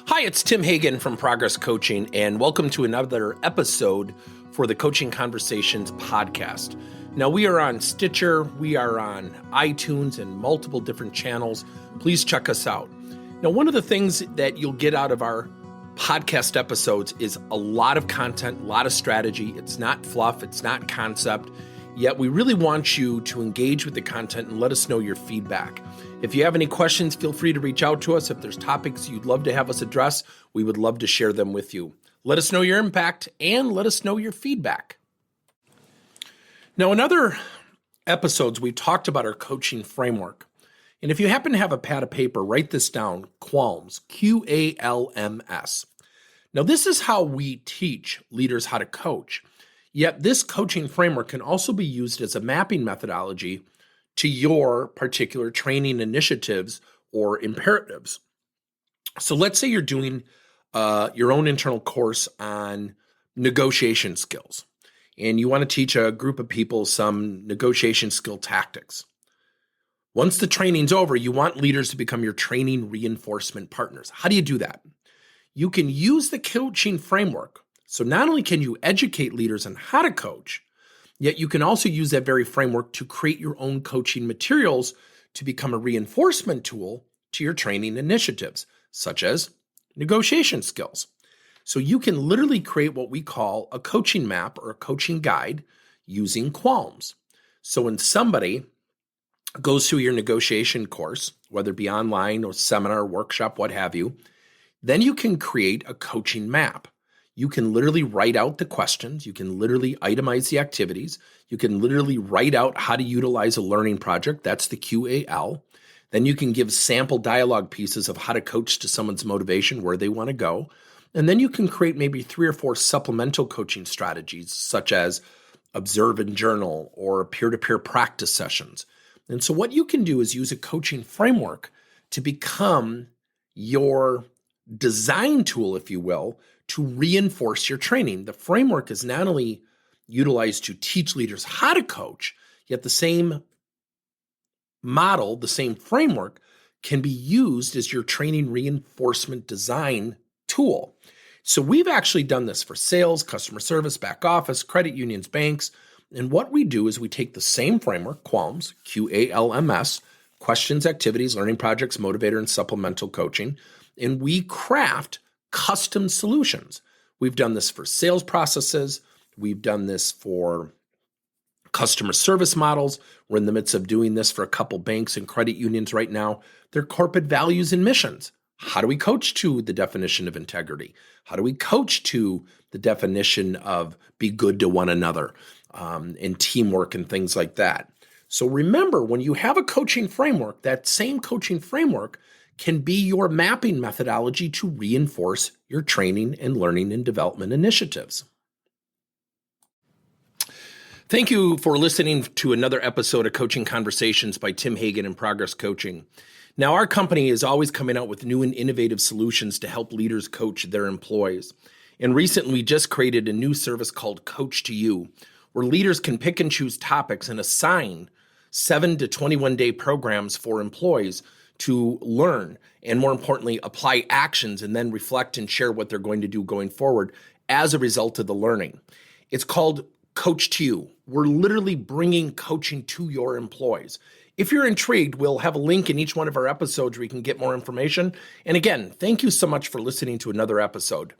Hi, it's Tim Hagan from Progress Coaching, and welcome to another episode for the Coaching Conversations podcast. Now, we are on Stitcher, we are on iTunes, and multiple different channels. Please check us out. Now, one of the things that you'll get out of our podcast episodes is a lot of content, a lot of strategy. It's not fluff, it's not concept, yet we really want you to engage with the content and let us know your feedback. If you have any questions, feel free to reach out to us. If there's topics you'd love to have us address, we would love to share them with you. Let us know your impact and let us know your feedback. Now, in other episodes, we talked about our coaching framework. And if you happen to have a pad of paper, write this down, QALMS, Q-A-L-M-S. Now, this is how we teach leaders how to coach. Yet this coaching framework can also be used as a mapping methodology to your particular training initiatives or imperatives. So let's say you're doing your own internal course on negotiation skills, and you want to teach a group of people some negotiation skill tactics. Once the training's over, you want leaders to become your training reinforcement partners. How do you do that? You can use the coaching framework. So not only can you educate leaders on how to coach, yet you can also use that very framework to create your own coaching materials to become a reinforcement tool to your training initiatives, such as negotiation skills. So you can literally create what we call a coaching map or a coaching guide using QALMS. So when somebody goes through your negotiation course, whether it be online or seminar, workshop, what have you, then you can create a coaching map. You can literally write out the questions. You can literally itemize the activities. You can literally write out how to utilize a learning project. That's the QAL. Then you can give sample dialogue pieces of how to coach to someone's motivation, where they want to go. And then you can create maybe 3 or 4 supplemental coaching strategies, such as observe and journal or peer-to-peer practice sessions. And so what you can do is use a coaching framework to become your design tool, if you will, to reinforce your training. The framework is not only utilized to teach leaders how to coach, yet the same model, the same framework can be used as your training reinforcement design tool. So we've actually done this for sales, customer service, back office, credit unions, banks. And what we do is we take the same framework, QALMS, Q-A-L-M-S, questions, activities, learning projects, motivator, and supplemental coaching, and we craft custom solutions. We've done this for sales processes. We've done this for customer service models. We're in the midst of doing this for a couple banks and credit unions right now. Their corporate values and missions. How do we coach to the definition of integrity? How do we coach to the definition of be good to one another and teamwork and things like that? So remember, when you have a coaching framework, that same coaching framework can be your mapping methodology to reinforce your training and learning and development initiatives. Thank you for listening to another episode of Coaching Conversations by Tim Hagan and Progress Coaching. Now, our company is always coming out with new and innovative solutions to help leaders coach their employees. And recently, we just created a new service called Coach to You, where leaders can pick and choose topics and assign 7 to 21-day programs for employees to learn and, more importantly, apply actions and then reflect and share what they're going to do going forward as a result of the learning. It's called Coach to You. We're literally bringing coaching to your employees. If you're intrigued, we'll have a link in each one of our episodes where you can get more information. And again, thank you so much for listening to another episode.